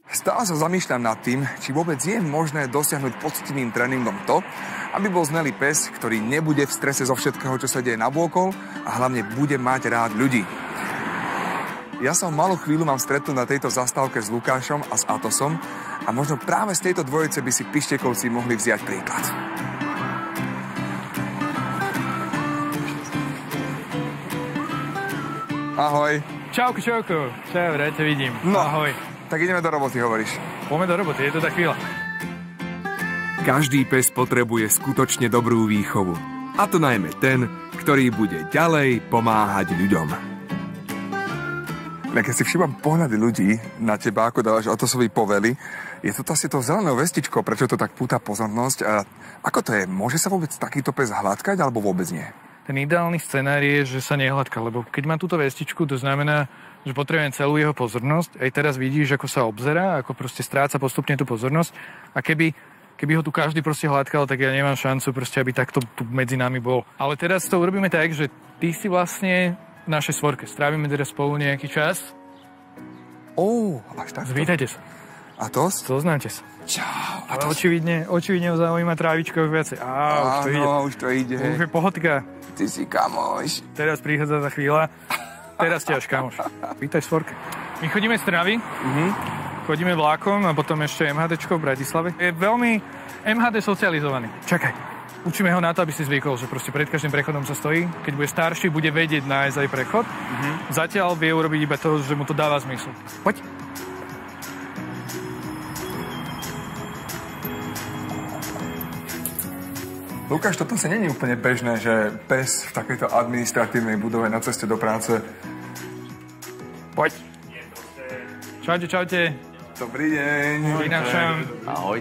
Stále sa zamýšľam nad tým, či vôbec je možné dosiahnuť poctivým tréningom to, aby bol znelý pes, ktorý nebude v strese zo všetkého, čo sa deje nabôkol a hlavne bude mať rád ľudí. Ja sa malú chvíľu mám stretnúť na tejto zastávke s Lukášom a s Atosom a možno práve z tejto dvojice by si Pištekovci mohli vziať príklad. Ahoj. Čauko. Čau, rád ťa vidím. No. Ahoj. Tak ideme do roboty, hovoríš. Poďme do roboty, je to tá chvíľa. Každý pes potrebuje skutočne dobrú výchovu. A to najmä ten, ktorý bude ďalej pomáhať ľuďom. Keď si všímam pohľady ľudí na teba, ako dávaš Atosovi povely, je to asi to zelené vestičko, prečo to tak púta pozornosť. A ako to je? Môže sa vôbec takýto pes hladkať, alebo vôbec nie? Ten ideálny scenár je, že sa nehladká, lebo keď má túto vestičku, to znamená, že potrebujem celú jeho pozornosť. Aj teraz vidíš, ako sa obzerá, ako proste stráca postupne tú pozornosť. A keby ho tu každý proste hladkal, tak ja nemám šancu proste, aby takto tu medzi nami bol. Ale teraz to urobíme tak, že ty si vlastne v našej svorke. Strávime teraz spolu nejaký čas. Až takto. Zvítajte sa. Atos? Zoznámte sa. Čau. Ale očividne ho zaujíma trávička už viacej. Už to ide. Už je pohodka. Ty si kamoš. Teraz prichádza tá chvíľa. Teraz ťa až kamoš. Vítaj v svorke. My chodíme z Trnavy, chodíme vlákom a potom ešte MHDčko v Bratislave. Je veľmi MHD socializovaný. Čakaj, učíme ho na to, aby si zvykol, že proste pred každým prechodom sa stojí. Keď bude starší, bude vedieť nájsť aj prechod. Zatiaľ vie urobiť iba to, že mu to dáva zmysel. Poď. Lukáš, toto si nie je úplne bežné, že pes v takejto administratívnej budove na ceste do práce... Poď. Čaute. Dobrý deň.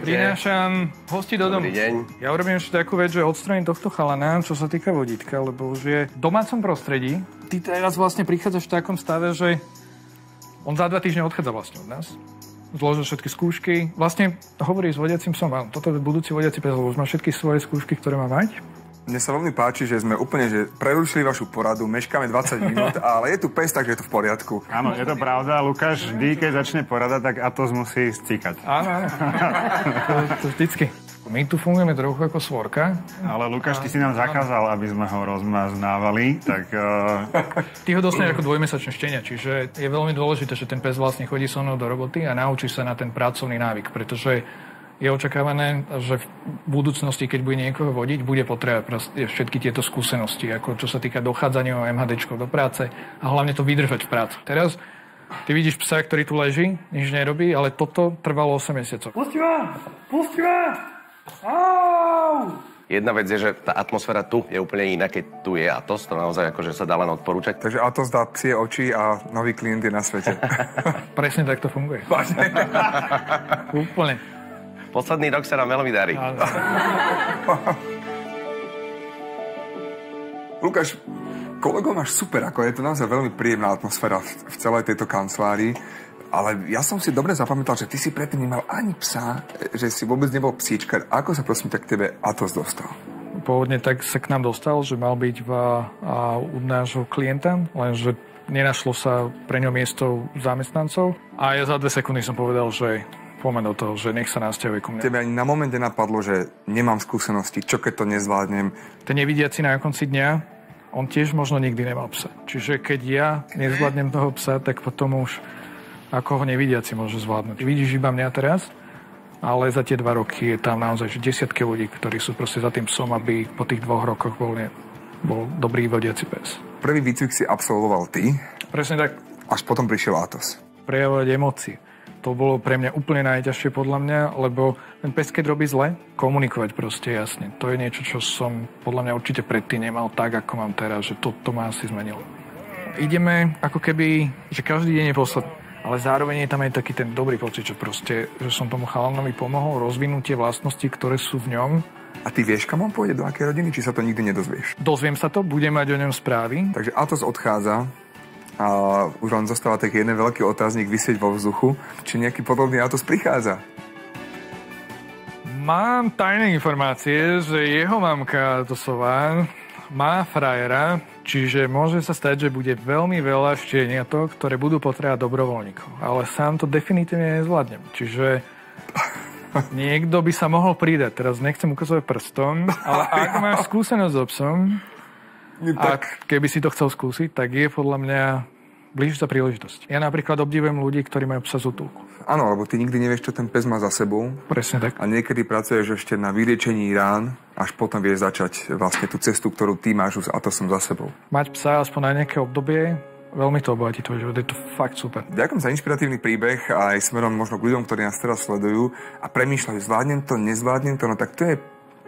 Prinášam hosti do domu. Dobrý deň. Ja urobím ešte takú vec, že odstraním tohto chalana, čo sa týka vodítka, lebo už je v domácom prostredí. Ty teraz vlastne prichádzaš v takom stave, že on za 2 týždne odchádza vlastne od nás. Zložil všetky skúšky. Vlastne hovorí s vodiacím psom. Toto je budúci vodiaci pes, lebo už má všetky svoje skúšky, ktoré má mať. Mne sa veľmi páči, že sme úplne prerušili vašu poradu, meškáme 20 minút, ale je tu pes, takže je to v poriadku. Áno, je to pravda. Lukáš, vždy, keď začne porada, tak Atos musí scíkať. Áno. To vždycky. My tu fungujeme trochu ako svorka. Ale Lukáš, ty si nám zakázal, aby sme ho rozmaznávali, tak... Ty ho dostaneš ako dvojmesačné štenia, čiže je veľmi dôležité, že ten pes vlastne chodí so mnou do roboty a naučí sa na ten pracovný návyk, pretože je očakávané, že v budúcnosti, keď bude niekoho vodiť, bude potrebovať všetky tieto skúsenosti, ako čo sa týka dochádzania MHDčkov do práce a hlavne to vydržať v práci. Teraz ty vidíš psa, ktorý tu leží, nič nerobí, ale toto trvalo 8 mesiacov. Pusti ma! Au! Jedna vec je, že tá atmosféra tu je úplne iná, keď tu je Atos. To naozaj akože sa dá len odporúčať. Takže Atos dá psie oči a nový klient je na svete. Presne tak to funguje. Úplne. Posledný rok sa nám veľmi darí. Lukáš, kolegov máš super, ako je to naozaj veľmi príjemná atmosféra v celej tejto kancelárii. Ale ja som si dobre zapamätal, že ty si predtým nemal ani psa, že si vôbec nebol psíčkar. Ako sa prosím tak k tebe Atos dostal? Pôvodne tak sa k nám dostal, že mal byť u nášho klienta, lenže nenašlo sa pre ňo miesto zamestnancov. A ja za 2 sekundy som povedal, že poďme do toho, že nech sa nasťahuje ku mne. Tebe ani na momente napadlo, že nemám skúsenosti, čo keď to nezvládnem? Ten nevidiaci na konci dňa, on tiež možno nikdy nemal psa. Čiže keď ja nezvládnem toho psa, tak potom už ako ho nevidiaci môže zvládnuť. Vidíš iba mňa teraz, ale za tie 2 roky je tam naozaj desiatky ľudí, ktorí sú proste za tým psom, aby po tých 2 rokoch bol dobrý vodiaci pes. Prvý výcvik si absolvoval ty. Presne tak. Až potom prišiel Atos. Prejavovať emócie. To bolo pre mňa úplne najťažšie podľa mňa, lebo ten pes, keď robí zle, komunikovať proste jasne. To je niečo, čo som podľa mňa určite predtým nemal tak, ako mám teraz, že to ma asi zmenilo. Ideme ako keby, že každý deň je posledný. Ale zároveň je tam aj taký ten dobrý pocit, že som tomu chalanovi pomohol rozvinúť tie vlastnosti, ktoré sú v ňom. A ty vieš, kam on pôjde, do akej rodiny, či sa to nikdy nedozvieš? Dozviem sa to, budem mať o ňom správy. Takže Atos odchádza a už len zostáva taký jeden veľký otáznik visieť vo vzduchu, či nejaký podobný Atos prichádza. Mám tajné informácie, že jeho mamka Atosová má frajera, Čiže môže sa stať, že bude veľmi veľa šteniatok, ktoré budú potrebovať dobrovoľníkov. Ale sám to definitívne nezvládnem. Čiže niekto by sa mohol pridať. Teraz nechcem ukazovať prstom, ale ak máš skúsenosť s obsom, a keby si to chcel skúsiť, tak je podľa mňa blíži sa príležitosť. Ja napríklad obdivujem ľudí, ktorí majú psa z útulku. Áno, lebo ty nikdy nevieš, čo ten pes má za sebou. Presne tak. A niekedy pracuješ ešte na vyliečení rán, až potom vieš začať vlastne tú cestu, ktorú ty máš už a to som za sebou. Mať psa aspoň na nejaké obdobie, veľmi to obohatí tvoj život. Je to fakt super. Ďakujem za inšpiratívny príbeh a aj smerom možno k ľuďom, ktorí nás teraz sledujú a premýšľajú, zvládnem to, nezvládnem to, no tak to je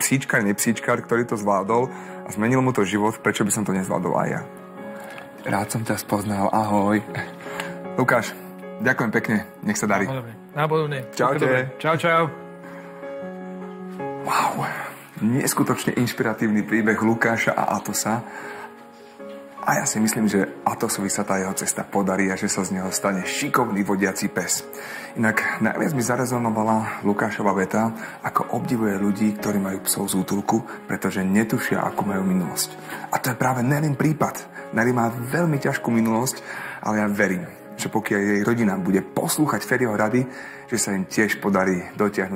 psíčkar, nepsíčkar, ktorý to zvládol a zmenil mu to život, prečo by som to nezvládol aj ja. Rád som ťa spoznal, ahoj. Lukáš, ďakujem pekne, nech sa darí. Nápodobne. Čaute. Čau. Wow, neskutočne inšpiratívny príbeh Lukáša a Atosa. A ja si myslím, že Atosovi sa tá jeho cesta podarí a že sa z neho stane šikovný vodiaci pes. Inak najviac mi zarezonovala Lukášova veta, ako obdivuje ľudí, ktorí majú psov z útulku, pretože netušia, akú majú minulosť. A to je práve Nelin prípad. Nelly má veľmi ťažkú minulosť, ale ja verím, že pokiaľ jej rodina bude poslúchať Ferryho rady, že sa im tiež podarí dotiahnuť